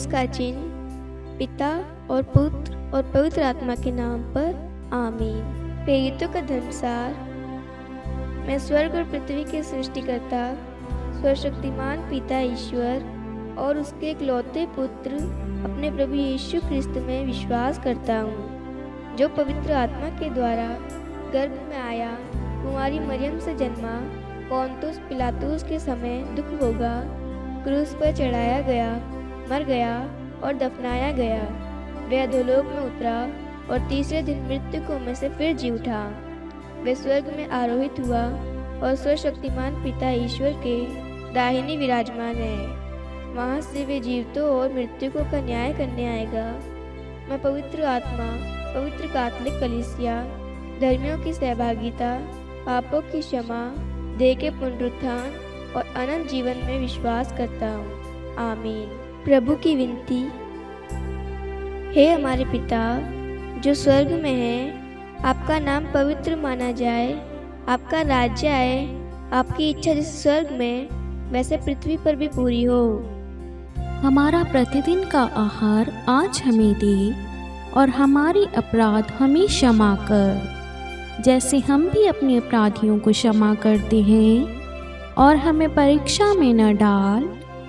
का चिन्ह पिता और पुत्र और पवित्र आत्मा के नाम पर आमीन। प्रेरितों का धर्मसार। मैं स्वर्ग और पृथ्वी के सृष्टिकर्ता सर्वशक्तिमान पिता ईश्वर और उसके इकलौते पुत्र अपने प्रभु यीशु ख्रिस्त में विश्वास करता हूँ, जो पवित्र आत्मा के द्वारा गर्भ में आया, कुमारी मरियम से जन्मा, पोंतुस पिलातुस के समय दुख भोगा, क्रूस पर चढ़ाया गया, मर गया और दफनाया गया। वह अधोलोक में उतरा और तीसरे दिन मृतकों में से फिर जी उठा। वह स्वर्ग में आरोहित हुआ और सर्वशक्तिमान पिता ईश्वर के दाहिने विराजमान है। वहाँ से वे जीवितों और मृतकों का न्याय करने आएगा। मैं पवित्र आत्मा, पवित्र कैथोलिक कलीसिया, धर्मियों की सहभागिता, पापों की क्षमा, देह के पुनरुत्थान और अनंत जीवन में विश्वास करता हूँ। आमीन। प्रभु की विनती। हे हमारे पिता जो स्वर्ग में है, आपका नाम पवित्र माना जाए, आपका राज्य आए, आपकी इच्छा जैसे स्वर्ग में वैसे पृथ्वी पर भी पूरी हो। हमारा प्रतिदिन का आहार आज हमें दे और हमारी अपराध हमें क्षमा कर, जैसे हम भी अपने अपराधियों को क्षमा करते हैं, और हमें परीक्षा में न डाल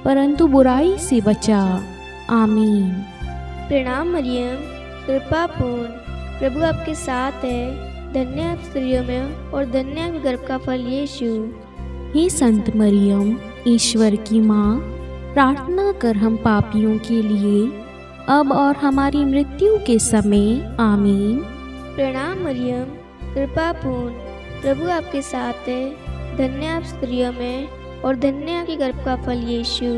परंतु बुराई से बचा। आमीन। प्रणाम मरियम, कृपा पूर्ण, प्रभु आपके साथ है, धन्य आप स्त्रियों में और धन्य आपके गर्भ का फल यीशु। हे संत मरियम, ईश्वर की माँ, प्रार्थना कर हम पापियों के लिए अब और हमारी मृत्यु के समय। आमीन। प्रणाम मरियम, कृपा पूर्ण, प्रभु आपके साथ है, धन्य आप स्त्रियों में और धन्य आपके गर्भ का फल यीशु।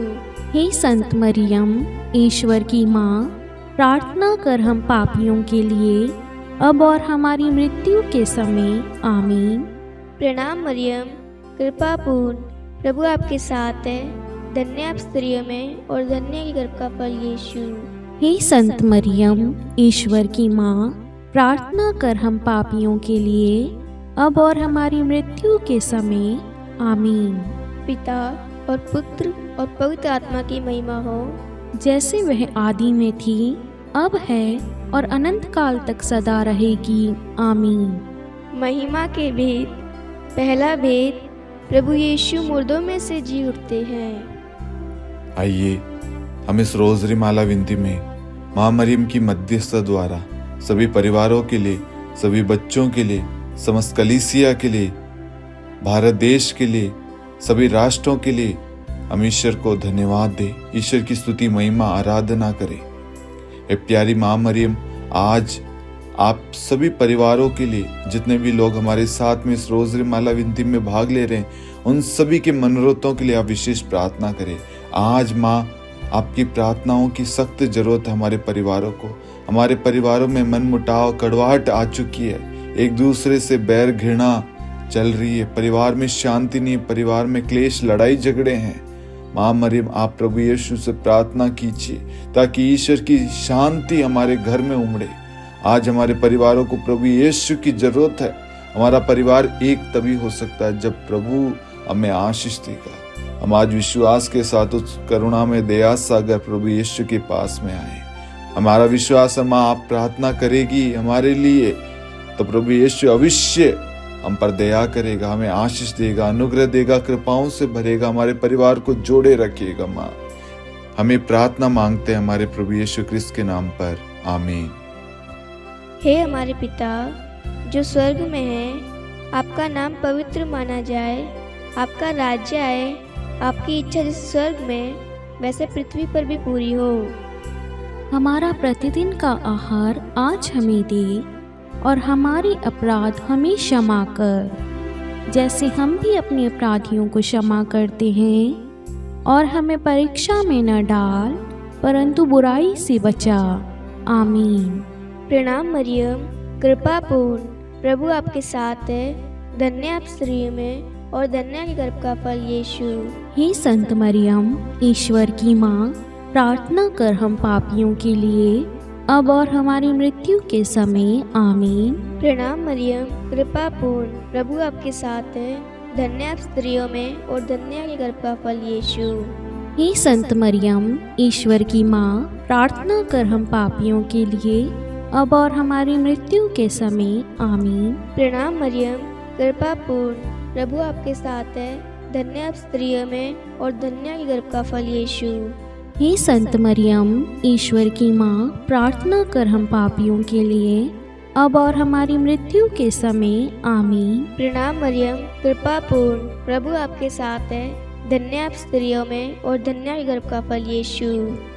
हे संत मरियम, ईश्वर की माँ, प्रार्थना कर हम पापियों के लिए अब और हमारी मृत्यु के समय। आमीन। प्रणाम मरियम, कृपा पूर्ण, प्रभु आपके साथ है, धन्य आप स्त्रियों में और धन्य आपके गर्भ का फल यीशु। हे संत मरियम, ईश्वर की माँ, प्रार्थना कर हम पापियों के लिए अब और हमारी मृत्यु के समय। आमीन। पिता और पुत्र और पवित्र आत्मा की महिमा हो, जैसे वह आदि में थी, अब है और अनंत काल तक सदा रहेगी। आमीन। महिमा के भेद। पहला भेद, प्रभु यीशु मुर्दों में से जी उठते हैं। आइए हम इस रोजरी माला विनती में माँ मरियम की मध्यस्थता द्वारा सभी परिवारों के लिए, सभी बच्चों के लिए, समस्त कलीसिया के लिए, भारत देश के लिए, सभी राष्ट्रों के लिए हम ईश्वर को धन्यवाद दें, ईश्वर की स्तुति, महिमा, आराधना करें। ए प्यारी माँ मरियम, आज आप सभी परिवारों के लिए, जितने भी लोग हमारे साथ में इस रोजरी माला विनती में भाग ले रहे हैं, उन सभी के मनोरथों के लिए आप विशेष प्रार्थना करें। आज माँ, आपकी प्रार्थनाओं की सख्त जरूरत है हमारे परिवारों को। हमारे परिवारों में मनमुटाव, कड़वाहट आ चुकी है, एक दूसरे से बैर घृणा चल रही है, परिवार में शांति नहीं, परिवार में क्लेश, लड़ाई झगड़े हैं। माँ मरियम, आप प्रभु यीशु से प्रार्थना कीजिए ताकि ईश्वर की शांति हमारे घर में उमड़े। आज हमारे परिवारों को प्रभु यीशु की जरूरत है। हमारा परिवार एक तभी हो सकता है जब प्रभु हमें आशीष देगा। हम आज विश्वास के साथ उस करुणा में दया सागर प्रभु यीशु के पास में आए। हमारा विश्वास है माँ, आप प्रार्थना करेगी हमारे लिए तो प्रभु यीशु अवश्य हम पर दया करेगा, हमें आशीष देगा, अनुग्रह देगा, कृपाओं से भरेगा, हमारे परिवार को जोड़े रखिएगा। माँ, हमें प्रार्थना मांगते हैं हमारे प्रभु यीशु ख्रिस्त के नाम पर। आमीन। हे हमारे पिता जो स्वर्ग में है, आपका नाम पवित्र माना जाए, आपका राज्य आए, आपकी इच्छा जैसे स्वर्ग में वैसे पृथ्वी पर भी पूरी हो। हमारा प्रतिदिन का आहार आज हमें दे और हमारी अपराध हमें क्षमा कर, जैसे हम भी अपने अपराधियों को क्षमा करते हैं, और हमें परीक्षा में न डाल परंतु बुराई से बचा। आमीन। प्रणाम मरियम, कृपा पूर्ण, प्रभु आपके साथ है, धन्य आप स्त्रियों में और धन्य आपके गर्भ का फल यीशु। हे संत मरियम, ईश्वर की माँ, प्रार्थना कर हम पापियों के लिए अब और हमारी मृत्यु के समय। आमीन। प्रणाम मरियम, कृपा पूर्ण, प्रभु आपके साथ है, धन्य आप स्त्रियों में और धन्य आपके गर्भ का फल यीशु। हे संत मरियम, ईश्वर की माँ, प्रार्थना कर हम पापियों के लिए अब और हमारी मृत्यु के समय। आमीन। प्रणाम मरियम, कृपा पूर्ण, प्रभु आपके साथ है। धन्य आप स्त्रियों में और धन्य आपके गर्भ का फल यीशु। हे संत मरियम, ईश्वर की माँ, प्रार्थना कर हम पापियों के लिए अब और हमारी मृत्यु के समय। आमीन। प्रणाम मरियम, कृपा पूर्ण, प्रभु आपके साथ है। धन्य आप स्त्रियों में और धन्य आपके गर्भ का फल यीशु।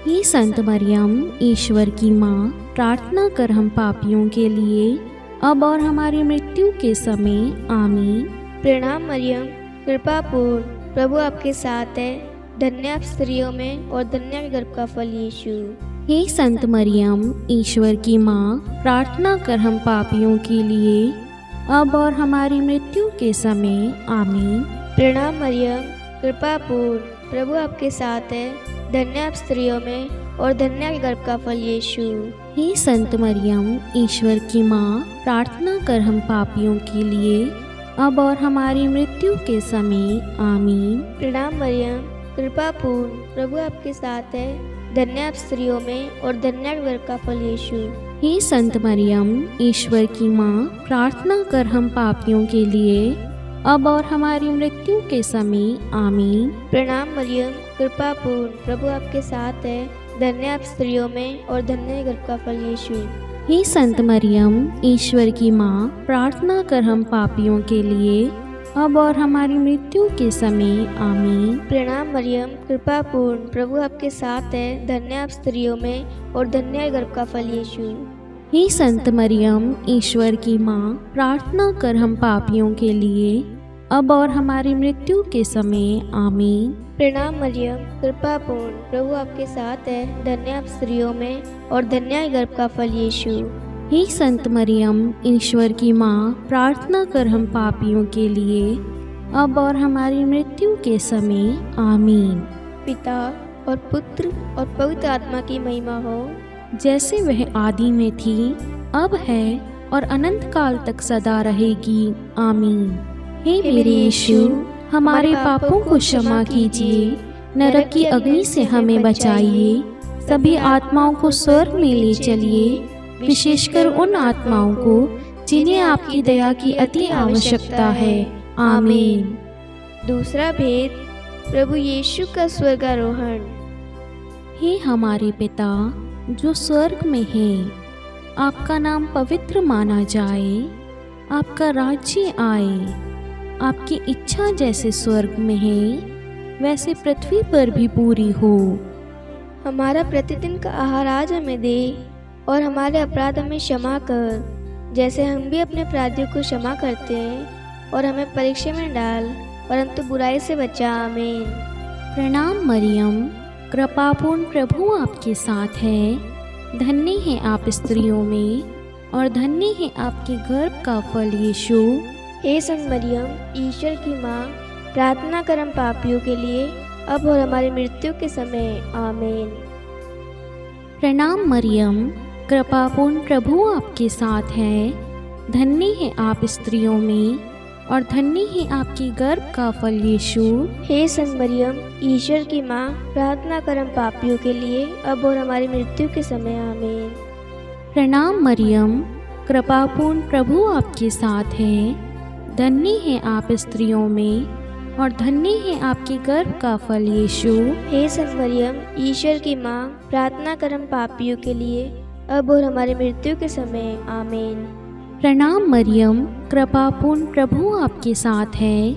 हे संत मरियम, ईश्वर की माँ, प्रार्थना कर हम पापियों के लिए अब और हमारी मृत्यु के समय। आमीन। प्रणाम मरियम, कृपा पूर्ण, प्रभु आपके साथ है। धन्य आप स्त्रियों में और धन्य आपके गर्भ का फल यीशु। हे संत मरियम, ईश्वर की माँ, प्रार्थना कर हम पापियों के लिए अब और हमारी मृत्यु के समय। आमीन। प्रणाम मरियम, कृपा पूर्ण, प्रभु आपके साथ है। धन्य आप स्त्रियों में और धन्य आपके गर्भ का फल यीशु। हे संत मरियम, ईश्वर की माँ, प्रार्थना कर हम पापियों के लिए अब और हमारी मृत्यु के समय। आमीन। प्रणाम मरियम, कृपा पूर्ण, प्रभु आपके साथ है। धन्य आप स्त्रियों में और धन्य आपके गर्भ का फल यीशु। हे संत मरियम, ईश्वर की माँ, प्रार्थना कर हम पापियों के लिए अब और हमारी मृत्यु के समय। आमीन। प्रणाम मरियम, कृपा पूर्ण, प्रभु आपके साथ है। धन्य आप स्त्रियों में और धन्य आपके गर्भ का फल यीशु। हे संत मरियम, ईश्वर की माँ, प्रार्थना कर हम पापियों के लिए अब और हमारी मृत्यु के समय। आमीन। प्रणाम मरियम, कृपा पूर्ण, प्रभु आपके साथ है। धन्य आप स्त्रियों में और धन्य आपके गर्भ का फल यीशु। हे संत मरियम, ईश्वर की माँ, प्रार्थना कर हम पापियों के लिए अब और हमारी मृत्यु के समय। आमीन। प्रणाम मरियम, कृपा पूर्ण, प्रभु आपके साथ है। धन्य आप स्त्रियों में और धन्य आपके गर्भ का फल यीशु। हे संत मरियम, ईश्वर की माँ, प्रार्थना कर हम पापियों के लिए अब और हमारी मृत्यु के समय। आमीन। पिता और पुत्र और पवित्र आत्मा की महिमा हो, जैसे वह आदि में थी, अब है और अनंत काल तक सदा रहेगी। आमीन। हे मेरे यीशु, हमारे पापों को क्षमा कीजिए, नरक की अग्नि से हमें बचाइए, सभी आत्माओं को स्वर्ग में ले चलिए, विशेषकर उन आत्माओं को जिन्हें आपकी दया की अति आवश्यकता है। आमीन। दूसरा भेद, प्रभु यीशु का स्वर्गारोहण। हे हमारे पिता जो स्वर्ग में है, आपका नाम पवित्र माना जाए, आपका राज्य आए, आपकी इच्छा जैसे स्वर्ग में है वैसे पृथ्वी पर भी पूरी हो। हमारा प्रतिदिन का आहार आज हमें दे और हमारे अपराध हमें क्षमा कर, जैसे हम भी अपने अपराधियों को क्षमा करते हैं, और हमें परीक्षा में डाल परंतु बुराई से बचा। आमीन। प्रणाम मरियम, कृपापूर्ण, प्रभु आपके साथ है। धन्य है आप स्त्रियों में और धन्य है आपके गर्भ का फल यीशु। हे संत मरियम, ईश्वर की माँ, प्रार्थना कर हम पापियों के लिए अब और हमारी मृत्यु के समय। आमीन। प्रणाम मरियम, कृपापूर्ण, प्रभु आपके साथ है। धन्य है आप स्त्रियों में और धन्य है आपके गर्भ का फल यीशु। हे संत मरियम, ईश्वर की माँ, प्रार्थना कर हम पापियों के लिए अब और हमारी मृत्यु के समय। आमीन। प्रणाम मरियम, कृपापूर्ण, प्रभु आपके साथ है। धन्य है आप स्त्रियों में और धन्य है आपके गर्भ का फल यीशु। हे संत मरियम, ईश्वर की माँ, प्रार्थना कर हम पापियों के लिए अब और हमारी मृत्यु के समय। आमीन। प्रणाम मरियम, कृपापूर्ण, प्रभु आपके साथ है।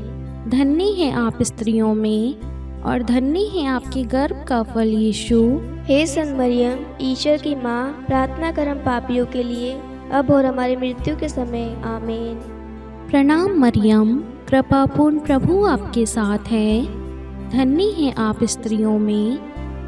धन्य है आप स्त्रियों में और धन्य है आपके गर्भ का फल यीशु। हे संत मरियम, ईश्वर की माँ, प्रार्थना कर हम पापियों के लिए अब और हमारी मृत्यु के समय। आमीन। प्रणाम मरियम, कृपापूर्ण, प्रभु आपके साथ है। धन्य है आप स्त्रियों में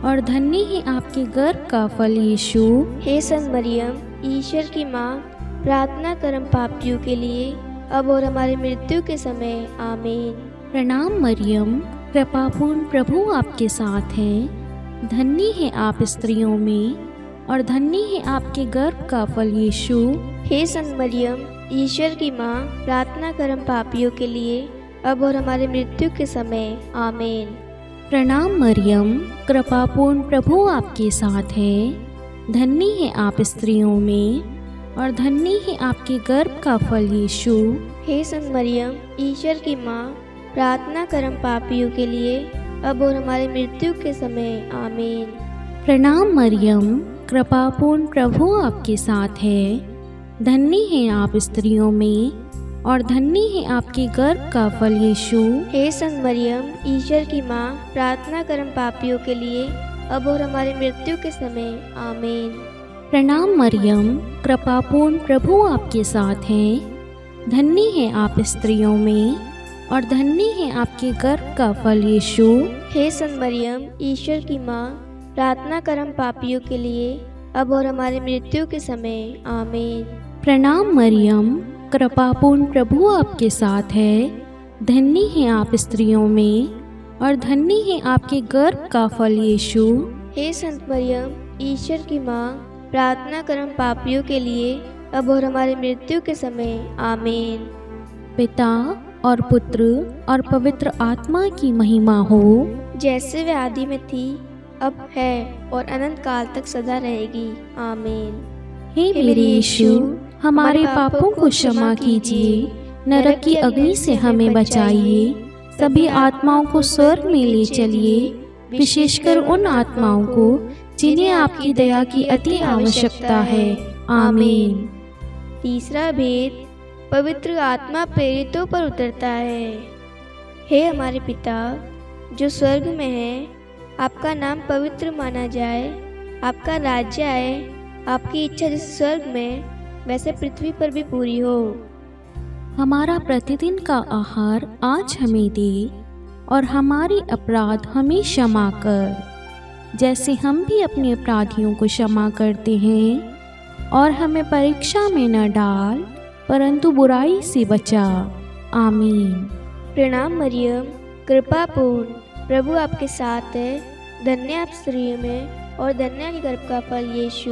और धन्य है आपके गर्भ का फल यीशु। हे संत मरियम, ईश्वर की माँ, प्रार्थना कर हम पापियों के लिए अब और हमारी मृत्यु के समय। आमीन। प्रणाम मरियम, कृपापूर्ण, प्रभु आपके साथ है। धन्य है आप स्त्रियों में और धन्य है आपके गर्भ का फल यीशु। हे संत मरियम, ईश्वर की माँ, प्रार्थना कर हम पापियों के लिए अब और हमारे मृत्यु के समय। आमीन। प्रणाम मरियम, कृपापूर्ण प्रभु आपके साथ है। धन्य है आप स्त्रियों में और धन्य है आपके गर्भ का फल यीशु। हे संत मरियम, ईश्वर की माँ, प्रार्थना कर हम पापियों के लिए, अब और हमारी मृत्यु के समय। आमीन। प्रणाम मरियम, कृपापूर्ण प्रभु आपके साथ है। धन्य है आप स्त्रियों में और धन्य है आपके गर्भ का फल यीशु। हे संत मरियम, ईश्वर की माँ, प्रार्थना कर हम पापियों के लिए, अब और हमारी मृत्यु के समय। आमीन। प्रणाम मरियम, कृपापूर्ण प्रभु आपके साथ है। धन्य है आप स्त्रियों में और धन्य है आपके गर्भ का फल यीशु। हे संत मरियम, ईश्वर की माँ, प्रार्थना कर हम पापियों के लिए, अब और हमारी मृत्यु के समय। आमीन। प्रणाम मरियम, कृपापूर्ण प्रभु आपके साथ है। धन्य है आप स्त्रियों में और धन्य है आपके गर्भ का फल यीशु। हे संत मरियम, ईश्वर की माँ, प्रार्थना कर हम पापियों के लिए, अब और हमारी मृत्यु के समय। आमीन। पिता और पुत्र और पवित्र आत्मा की महिमा हो, जैसे वे आदि में थी, अब है और अनंत काल तक सदा रहेगी। आमीन। हे मेरे यीशु, हमारे पापों को क्षमा कीजिए, नरक की अग्नि से हमें बचाइए, सभी आत्माओं को स्वर्ग में ले चलिए, विशेषकर उन आत्माओं को जिन्हें आपकी दया की अति आवश्यकता है। आमीन। तीसरा भेद, पवित्र आत्मा प्रेरितों पर उतरता है। हे हमारे पिता जो स्वर्ग में है, आपका नाम पवित्र माना जाए, आपका राज्य आए, आपकी इच्छा जैसे स्वर्ग में वैसे पृथ्वी पर भी पूरी हो। हमारा प्रतिदिन का आहार आज हमें दे और हमारे अपराध हमें क्षमा कर, जैसे हम भी अपने अपराधियों को क्षमा करते हैं, और हमें परीक्षा में न डाल परंतु बुराई से बचा। आमीन। प्रणाम मरियम, कृपापूर्ण प्रभु आपके साथ है। धन्य आप स्त्रियों में और धन्य के गर्भ का फल यीशु।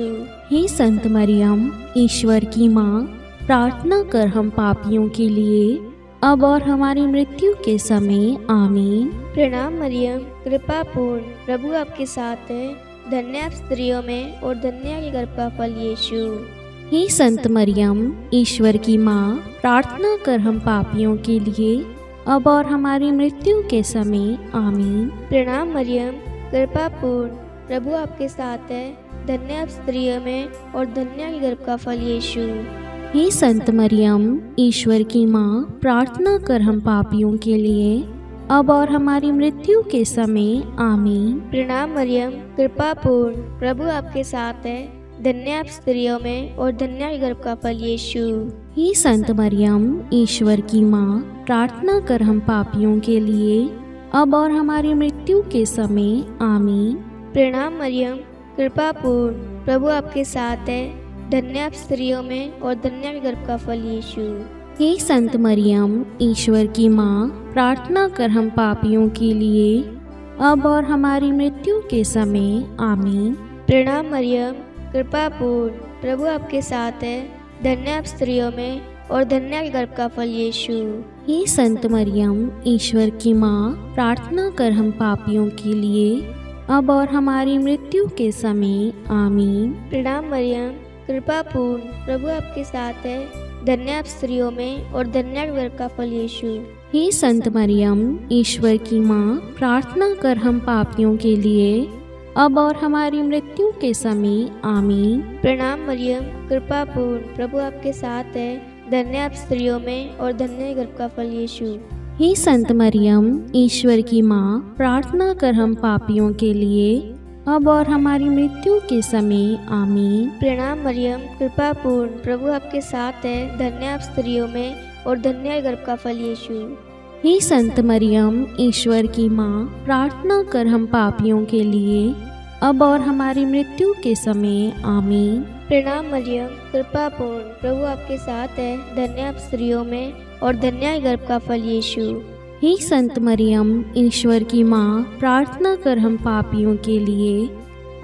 हे संत मरियम, ईश्वर की माँ, प्रार्थना कर हम पापियों के लिए, अब और हमारी मृत्यु के समय। आमीन। प्रणाम मरियम, कृपापूर्ण प्रभु आपके साथ है। धन्य आप स्त्रियों में और धन्य के गर्भ का फल यीशु। हे संत मरियम, ईश्वर की माँ, प्रार्थना कर हम पापियों के लिए, अब और हमारी मृत्यु के समय। आमीन। प्रणाम मरियम, कृपापूर्ण प्रभु आपके साथ है। धन्य आप स्त्रियों में और धन्य के गर्भ का फल यीशु। हे संत मरियम, ईश्वर की माँ, प्रार्थना कर हम पापियों के लिए, अब और हमारी मृत्यु के समय। आमीन। प्रणाम मरियम, कृपापूर्ण प्रभु आपके साथ है। धन्य आप स्त्रियों में और धन्य के गर्भ का फल यीशु। हे संत मरियम, ईश्वर की माँ, प्रार्थना कर हम पापियों के लिए, अब और हमारी मृत्यु के समय। आमीन। प्रणाम मरियम, कृपापूर्ण प्रभु आपके साथ है। धन्य आप स्त्रियों में और धन्य के गर्भ का फल यीशु। हे संत मरियम, ईश्वर की माँ, प्रार्थना कर हम पापियों के लिए, अब और हमारी मृत्यु के समय। आमीन। प्रणाम मरियम, कृपापूर्ण प्रभु आपके साथ है। धन्य आप स्त्रियों में और धन्य के गर्भ का फल यीशु। हे संत मरियम, ईश्वर की माँ, प्रार्थना कर हम पापियों के लिए, अब और हमारी मृत्यु के समय। आमीन। प्रणाम मरियम, कृपापूर्ण प्रभु आपके साथ है। धन्य आप स्त्रियों में और धन्य के गर्भ का फल यीशु। हे संत मरियम, ईश्वर की माँ, प्रार्थना कर हम पापियों के लिए, अब और हमारी मृत्यु के समय। आमीन। प्रणाम मरियम, कृपापूर्ण प्रभु आपके साथ है। धन्य आप स्त्रियों में और धन्य के गर्भ का फल यीशु। हे संत मरियम, ईश्वर की माँ, प्रार्थना कर हम पापियों के लिए, अब और हमारी मृत्यु के समय। आमीन। प्रणाम मरियम, कृपापूर्ण प्रभु आपके साथ है। धन्य आप स्त्रियों में और धन्य के गर्भ का फल यीशु। हे संत मरियम, ईश्वर की माँ, प्रार्थना कर हम पापियों के लिए, अब और हमारी मृत्यु के समय। आमीन। प्रणाम मरियम, कृपापूर्ण प्रभु आपके साथ है। धन्य आप स्त्रियों में और धन्य के गर्भ का फल यीशु। हे संत मरियम, ईश्वर की माँ, प्रार्थना कर हम पापियों के लिए,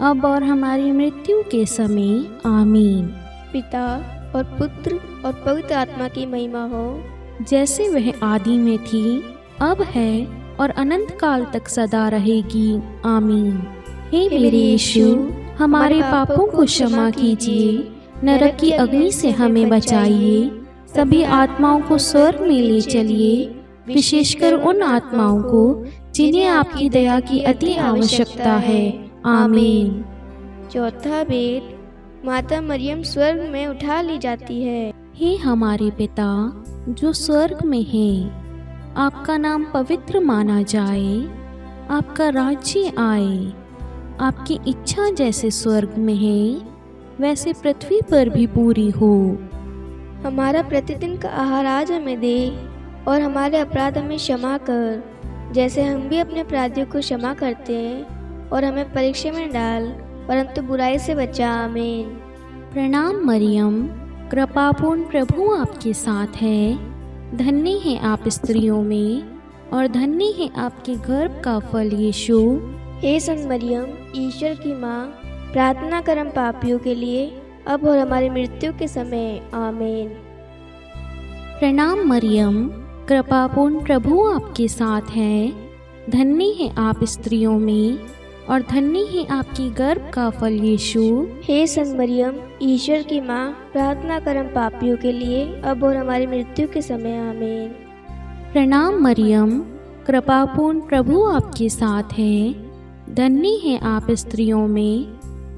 अब और हमारी मृत्यु के समय। आमीन। पिता और पुत्र और पवित्र आत्मा की महिमा हो, जैसे वह आदि में थी, अब है और अनंत काल तक सदा रहेगी। आमीन। हे मेरे यीशु, हमारे पापों को क्षमा कीजिए, नरक की अग्नि से हमें बचाइए, सभी आत्माओं को स्वर्ग में ले चलिए, विशेषकर उन आत्माओं को जिन्हें आपकी दया की अति आवश्यकता है। आमीन। चौथा भेद, माता मरियम स्वर्ग में उठा ली जाती है। हे हमारे पिता जो स्वर्ग में है, आपका नाम पवित्र माना जाए, आपका राज्य आए, आपकी इच्छा जैसे स्वर्ग में है वैसे पृथ्वी पर भी पूरी हो। हमारा प्रतिदिन का आहार आज हमें दे, और हमारे अपराध हमें क्षमा कर, जैसे हम भी अपने अपराधियों को क्षमा करते हैं, और हमें परीक्षा में डाल, परंतु बुराई से बचा। आमीन। प्रणाम मरियम, कृपापूर्ण प्रभु आपके साथ है, धन्य है आप स्त्रियों में, और धन्य है आपके गर्भ का फल यीशु। हे संत मरियम, ईश्वर की माँ, प्रार्थना कर हम पापियों के लिए, अब और हमारी मृत्यु के समय। आमीन। प्रणाम मरियम, कृपापूर्ण प्रभु आपके साथ है, धन्य है आप स्त्रियों में, और धन्य है आपकी गर्भ का फल यीशु। हे संत मरियम, ईश्वर की माँ, प्रार्थना कर हम पापियों के लिए, अब और हमारी मृत्यु के समय। आमीन। प्रणाम मरियम, कृपापूर्ण प्रभु आपके साथ है, धन्य है आप स्त्रियों में,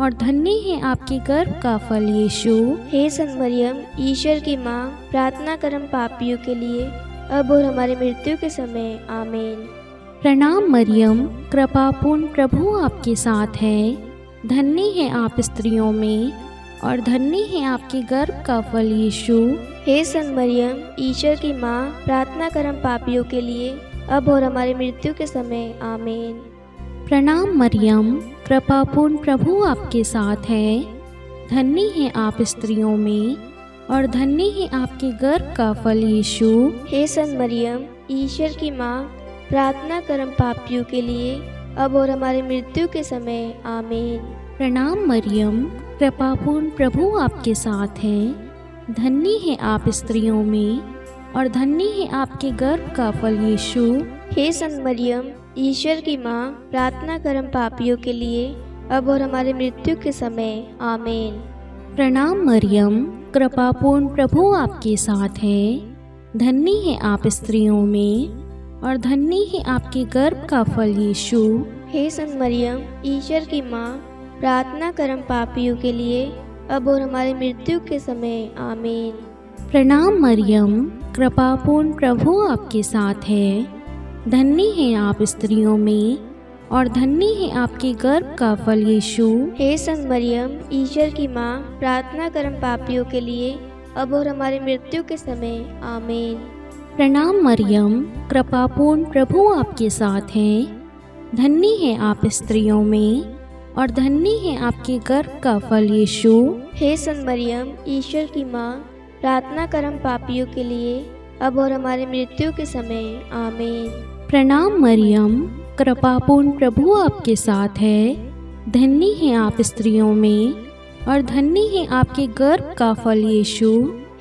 और धन्य है आपके गर्भ का फल यीशु। हे संत मरियम, ईश्वर की माँ, प्रार्थना कर हम पापियों के लिए, अब और हमारी मृत्यु के समय। आमीन। प्रणाम मरियम, कृपापूर्ण प्रभु आपके साथ है, धन्य है आप स्त्रियों में, और धन्य है आपके गर्भ का फल यीशु। हे संत मरियम, ईश्वर की माँ, प्रार्थना कर हम पापियों के लिए, अब और हमारी मृत्यु के समय। आमीन। प्रणाम मरियम, कृपापूर्ण प्रभु आपके साथ है, धन्य है आप स्त्रियों में, और धन्य है आपके गर्भ का फल यीशु। हे संत मरियम, ईश्वर की माँ, प्रार्थना कर हम पापियों के लिए, अब और हमारी मृत्यु के समय। आमीन। प्रणाम मरियम, कृपापूर्ण प्रभु आपके साथ है, धन्य है आप स्त्रियों में, और धन्य है आपके गर्भ का फल यीशु। हे संत मरियम, ईश्वर की माँ, प्रार्थना कर हम पापियों के लिए, अब और हमारी मृत्यु के समय। आमीन। प्रणाम मरियम, कृपापूर्ण प्रभु आपके साथ है, धन्य है आप स्त्रियों में, और धन्य है आपके गर्भ का फल यीशु। हे संत मरियम, ईश्वर की माँ, प्रार्थना कर हम पापियों के लिए, अब और हमारी मृत्यु के समय। आमीन। प्रणाम मरियम, कृपापूर्ण प्रभु आपके साथ है, धन्य है आप स्त्रियों में, और धन्य है आपके गर्भ का फल यीशु। हे संत मरियम, ईश्वर की माँ, प्रार्थना कर हम पापियों के लिए, अब और हमारी मृत्यु के समय। आमीन। प्रणाम मरियम, कृपापूर्ण प्रभु आपके साथ है, धन्य है आप स्त्रियों में, और धन्य है आपके गर्भ का फल यीशु। हे संत मरियम, ईश्वर की माँ, प्रार्थना कर हम पापियों के लिए, अब और हमारी मृत्यु के समय। आमीन। प्रणाम मरियम, कृपापूर्ण प्रभु आपके साथ है, धन्य है आप स्त्रियों में, और धन्य है आपके गर्भ का फल यीशु।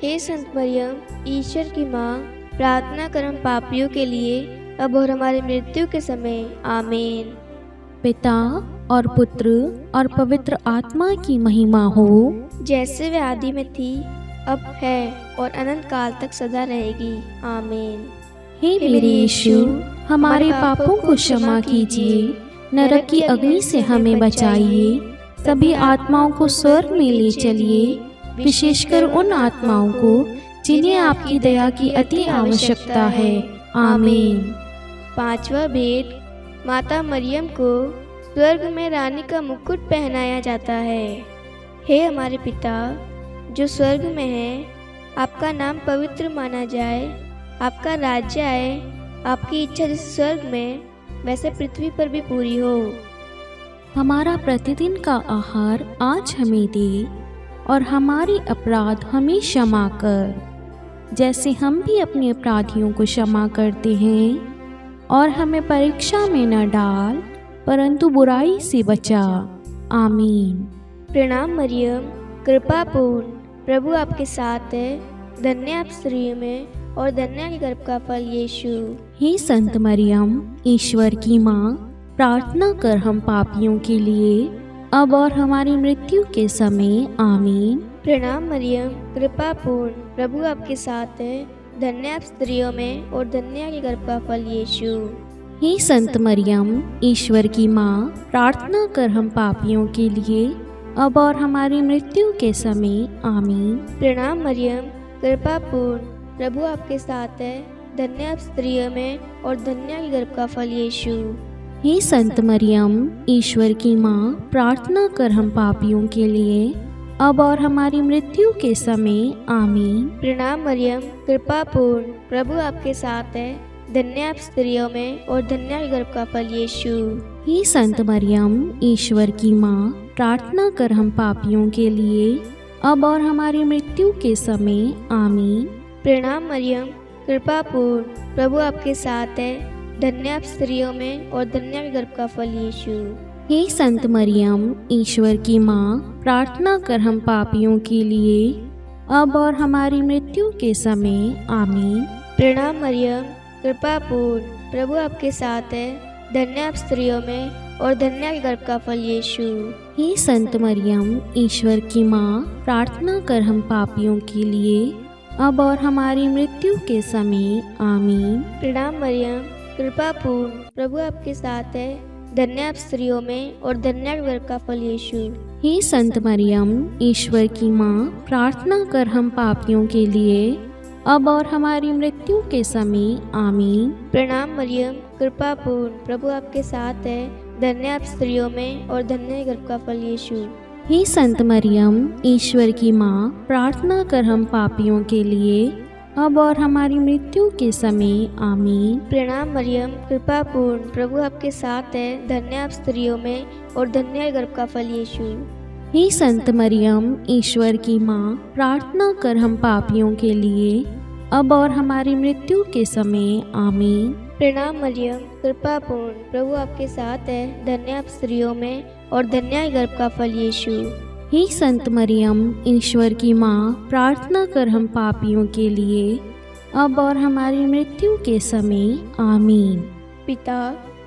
हे संत मरियम, ईश्वर की माँ, प्रार्थना कर हम पापियों के लिए, अब और हमारी मृत्यु के समय। आमीन। पिता और पुत्र और पवित्र आत्मा की महिमा हो, जैसे वे आदि में थी, अब है, और अनंत काल तक सदा रहेगी। आमीन। हे मेरे यीशु, हमारे पापों को क्षमा कीजिए, नरक की अग्नि से हमें बचाइए, सभी आत्माओं को स्वर्ग में ले चलिए, विशेषकर उन आत्माओं को जिन्हें आपकी दया की अति आवश्यकता है। आमीन। पांचवा भेद, माता मरियम को स्वर्ग में रानी का मुकुट पहनाया जाता है। हे हमारे पिता जो स्वर्ग में है, आपका नाम पवित्र माना जाए, आपका राज्य आए, आपकी इच्छा जैसे स्वर्ग में वैसे पृथ्वी पर भी पूरी हो। हमारा प्रतिदिन का आहार आज हमें दे, और हमारे अपराध हमें क्षमा कर, जैसे हम भी अपने अपराधियों को क्षमा करते हैं, और हमें परीक्षा में न डाल, परंतु बुराई से बचा। आमीन। प्रणाम मरियम, कृपापूर्ण, प्रभु आपके साथ है, धन्य आप स्त्रियों में, और धन्य है गर्भ का फल यीशु। हे संत मरियम, ईश्वर की माँ, प्रार्थना कर हम पापियों के लिए, अब और हमारी मृत्यु के समय। आमीन। प्रणाम मरियम, कृपा पूर्ण, प्रभु आपके साथ है, धन्य आप स्त्रियों में और धन्य है गर्भ का फल यीशु। हे संत मरियम, ईश्वर की माँ, प्रार्थना कर हम पापियों के लिए, अब और हमारी मृत्यु के समय। आमीन। प्रणाम मरियम, कृपा पूर्ण, प्रभु आपके साथ है, धन्य आप स्त्रियों में और धन्य है गर्भ का फल यीशु। हे संत मरियम, ईश्वर की माँ, प्रार्थना कर हम पापियों के लिए, अब और हमारी मृत्यु के समय। आमीन। प्रणाम मरियम, कृपा पूर्ण, प्रभु आपके साथ है, धन्य आप स्त्रियों में और धन्य है गर्भ का फल यीशु। हे संत मरियम, ईश्वर की माँ, प्रार्थना कर हम पापियों के लिए, अब और हमारी मृत्यु के समय। आमीन। प्रणाम मरियम, कृपा पूर्ण, प्रभु आपके साथ है, धन्य आप स्त्रियों में और धन्य है गर्भ का फल यीशु। हे संत मरियम, ईश्वर की माँ, प्रार्थना कर हम पापियों के लिए, अब और हमारी मृत्यु के समय। आमीन। प्रणाम मरियम, कृपा पूर्ण, प्रभु आपके साथ है, धन्य आप स्त्रियों में और धन्य है गर्भ का फल यीशु। हे संत मरियम, ईश्वर की माँ, प्रार्थना कर हम पापियों के लिए, अब और हमारी मृत्यु के समय। आमीन। प्रणाम मरियम, कृपा पूर्ण, प्रभु आपके साथ है, धन्य आप स्त्रियों में और धन्य है गर्भ का फल यीशु। हे संत मरियम, ईश्वर की माँ, प्रार्थना कर हम पापियों के लिए, अब और हमारी मृत्यु के समय। आमीन। प्रणाम मरियम, कृपा पूर्ण, प्रभु आपके साथ है, धन्य आप स्त्रियों में और धन्य है गर्भ का फल यीशु। हे संत मरियम, ईश्वर की माँ, प्रार्थना कर हम पापियों के लिए, अब और हमारी मृत्यु के समय। आमीन। प्रणाम मरियम, कृपा पूर्ण, प्रभु आपके साथ है, धन्य आप स्त्रियों में और धन्य है गर्भ का फल यीशु। हे संत मरियम, ईश्वर की माँ, प्रार्थना कर हम पापियों के लिए, अब और हमारी मृत्यु के समय। आमीन। प्रणाम मरियम, कृपा पूर्ण, प्रभु आपके साथ है, धन्य आप स्त्रियों में और धन्य है गर्भ का फल यीशु। हे संत मरियम, ईश्वर की माँ, प्रार्थना कर हम पापियों के लिए, अब और हमारी मृत्यु के समय। आमीन। पिता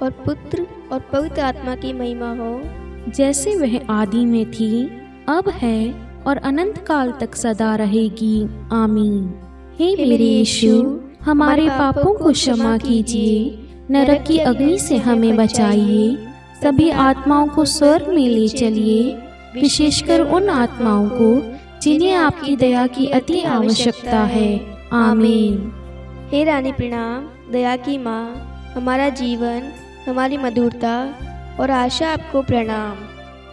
और पुत्र और पवित्र आत्मा की महिमा हो, जैसे वह आदि में थी, अब है और अनंत काल तक सदा रहेगी। आमीन। हे मेरे यीशु, हमारे पापों को क्षमा कीजिए, नरक की अग्नि से हमें बचाइए, सभी आत्माओं को स्वर्ग में ले चलिए, विशेषकर उन आत्माओं को जिन्हें आपकी दया की अति आवश्यकता है। आमीन। हे रानी प्रणाम, दया की माँ, हमारा जीवन, हमारी मधुरता और आशा आपको प्रणाम।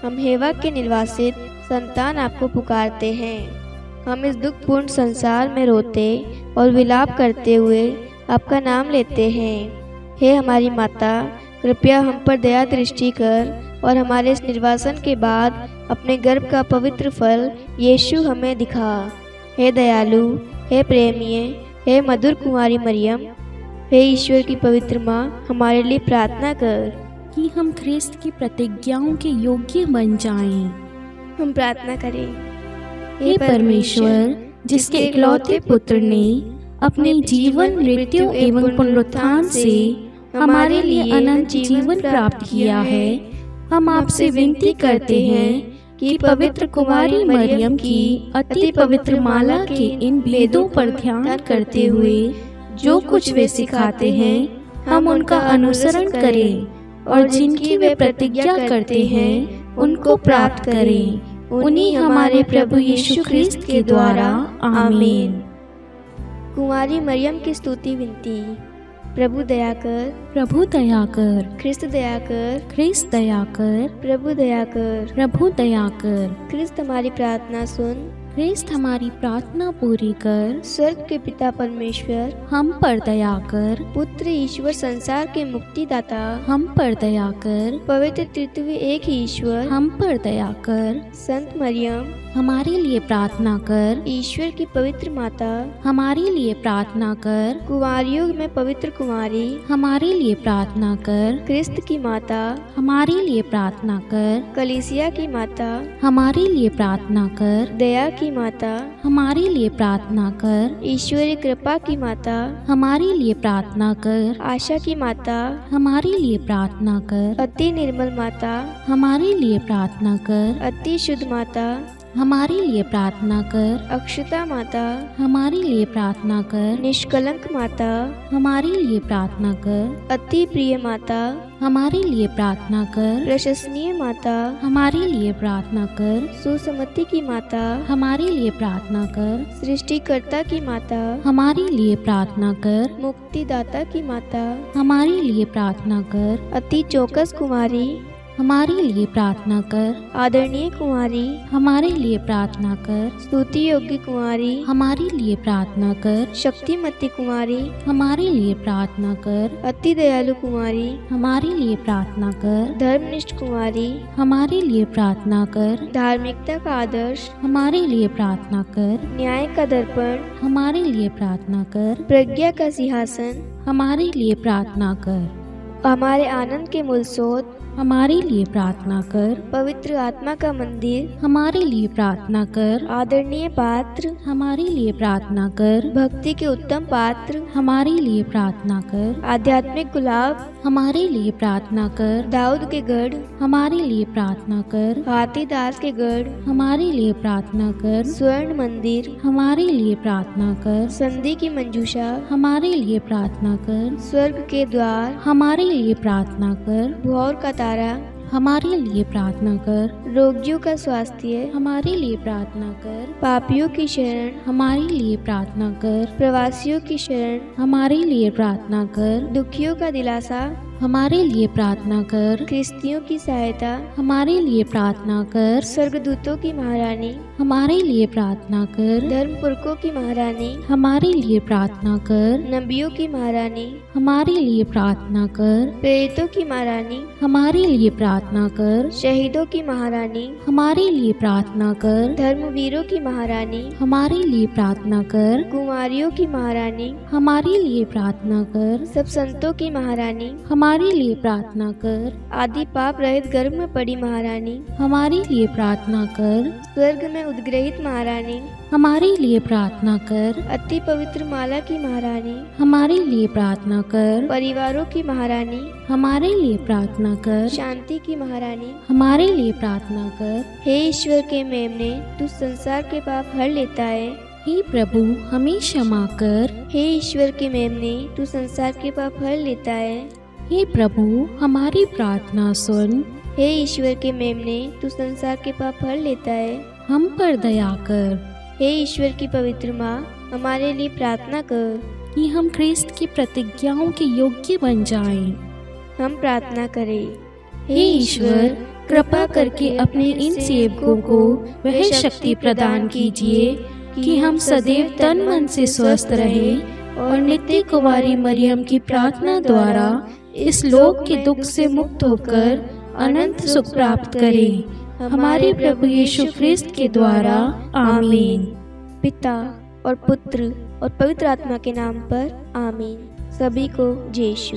हम हेवा के निर्वासित संतान आपको पुकारते हैं। हम इस दुखपूर्ण संसार में रोते और विलाप करते हुए आपका नाम लेते हैं। हे हमारी माता, कृपया हम पर दया दृष्टि कर और हमारे इस निर्वासन के बाद अपने गर्भ का पवित्र फल यीशु हमें दिखा। हे दयालु, हे प्रेमीय, हे मधुर कुंवारी मरियम, हे ईश्वर की पवित्र माँ, हमारे लिए प्रार्थना कर कि हम ख्रिस्त की प्रतिज्ञाओं के योग्य बन जाएं। हम प्रार्थना करें। हे परमेश्वर, जिसके इकलौते पुत्र ने अपने जीवन, मृत्यु एवं पुनरुत्थान से हमारे लिए अनंत जीवन प्राप्त किया है, हम आपसे विनती करते हैं कि पवित्र कुमारी मरियम की अति पवित्र माला के इन भेदों पर ध्यान करते हुए जो कुछ वे सिखाते हैं, हम उनका अनुसरण करें और जिनकी वे प्रतिज्ञा करते हैं उनको प्राप्त करें। उन्हीं हमारे प्रभु यीशु ख्रिस्त के द्वारा। आमीन। कुंवारी मरियम की स्तुति विनती। प्रभु दया कर, प्रभु दया कर, ख्रिस्त दया कर, ख्रिस्त दया कर, प्रभु दया कर, प्रभु दया कर। ख्रिस्त हमारी प्रार्थना सुन, ख्रिस्त हमारी प्रार्थना पूरी कर। स्वर्ग के पिता परमेश्वर, हम पर दया कर। पुत्र ईश्वर संसार के मुक्तिदाता, हम पर दया कर। पवित्र तृतीय एक ही ईश्वर, हम पर दया कर। संत मरियम, हमारे लिए प्रार्थना कर। ईश्वर की पवित्र माता, हमारे लिए प्रार्थना कर। कुंवारियों में पवित्र कुंवारी, हमारे लिए प्रार्थना कर। क्रिस्त की माता, हमारे लिए प्रार्थना कर। कलीसिया की माता, हमारे लिए प्रार्थना कर। दया की माता, हमारे लिए प्रार्थना कर। ईश्वरीय कृपा की माता, हमारे लिए प्रार्थना कर। आशा की माता, हमारे लिए प्रार्थना कर। अति निर्मल माता, हमारे लिए प्रार्थना कर। अति शुद्ध माता, हमारे लिए प्रार्थना कर। अक्षता माता, हमारे लिए प्रार्थना कर। निष्कलंक माता, हमारे लिए प्रार्थना कर। अति प्रिय माता, हमारे लिए प्रार्थना कर। प्रशंसनीय माता, हमारे लिए प्रार्थना कर। सुसमति की माता, हमारे लिए प्रार्थना कर। सृष्टिकर्ता की माता, हमारे लिए प्रार्थना कर। मुक्तिदाता की माता, हमारे लिए प्रार्थना कर। अति चौकस कुमारी, हमारे लिए प्रार्थना कर। आदरणीय कुमारी, हमारे लिए प्रार्थना कर। स्तुति योग्य कुमारी, हमारे लिए प्रार्थना कर। शक्तिमती कुमारी, हमारे लिए प्रार्थना कर। अति दयालु कुमारी, हमारे लिए प्रार्थना कर। धर्मनिष्ठ कुमारी, हमारे लिए प्रार्थना कर। धार्मिकता का आदर्श, हमारे लिए प्रार्थना कर। न्याय का दर्पण, हमारे लिए प्रार्थना कर। प्रज्ञा का सिंहासन, हमारे लिए प्रार्थना कर। हमारे आनंद के मूल स्रोत, हमारे लिए प्रार्थना कर। पवित्र आत्मा का मंदिर, हमारे लिए प्रार्थना कर। आदरणीय पात्र, हमारे लिए प्रार्थना कर। भक्ति के उत्तम पात्र, हमारे लिए प्रार्थना कर। आध्यात्मिक गुलाब, हमारे लिए प्रार्थना कर। दाऊद के गढ़, हमारे लिए प्रार्थना कर। हाथीदास के गढ़, हमारे लिए प्रार्थना कर। स्वर्ण मंदिर, हमारे लिए प्रार्थना कर। संधि की मंजूषा, हमारे लिए प्रार्थना कर। स्वर्ग के द्वार, हमारे लिए प्रार्थना कर। भोर का तारा, हमारे लिए प्रार्थना कर। रोगियों का स्वास्थ्य, हमारे लिए प्रार्थना कर। पापियों की शरण, हमारे लिए प्रार्थना कर। प्रवासियों की शरण, हमारे लिए प्रार्थना कर। दुखियों का दिलासा, हमारे लिए प्रार्थना कर। ख्रिस्तियों की सहायता, हमारे लिए प्रार्थना कर। स्वर्गदूतों की महारानी, हमारे लिए प्रार्थना कर। धर्मपुरखों की महारानी, हमारे लिए प्रार्थना कर। नबियों की महारानी, हमारे लिए प्रार्थना कर। प्रेरितों की महारानी, हमारे लिए प्रार्थना कर। शहीदों की महारानी, हमारे लिए प्रार्थना कर। धर्मवीरों की महारानी, हमारे लिए प्रार्थना कर। कुमारियों की महारानी, हमारे लिए प्रार्थना कर। सब संतों की महारानी, हमारे लिए प्रार्थना कर। आदि पाप रहित गर्भ में पड़ी महारानी, हमारे लिए प्रार्थना कर। स्वर्ग में उद्ग्रहित महारानी, हमारे लिए प्रार्थना कर। अति पवित्र माला की महारानी, हमारे लिए प्रार्थना कर। परिवारों की महारानी, हमारे लिए प्रार्थना कर। शांति की महारानी, हमारे लिए प्रार्थना कर। हे ईश्वर के मेमने, तू संसार के पाप हर लेता है। हे प्रभु हमें क्षमा कर। हे ईश्वर के मेमने, तू संसार के पाप हर लेता है। हे प्रभु हमारी प्रार्थना सुन। हे ईश्वर के मेमने, तू संसार के पाप हर लेता है। हम पर दया कर। हे ईश्वर की पवित्र माँ, हमारे लिए प्रार्थना कर कि हम ख्रिस्त की प्रतिज्ञाओं के योग्य बन जाएं। हम प्रार्थना करें। हे ईश्वर कृपा करके अपने इन सेवकों को वह शक्ति प्रदान कीजिए कि हम सदैव तन मन से स्वस्थ रहें और नित्य कुमारी मरियम की प्रार्थना द्वारा इस लोक के दुख से मुक्त होकर अनंत सुख प्राप्त करें। हमारे प्रभु यीशु ख्रिस्त के द्वारा आमीन। पिता और पुत्र और पवित्र आत्मा के नाम पर आमीन। सभी को जय यीशु।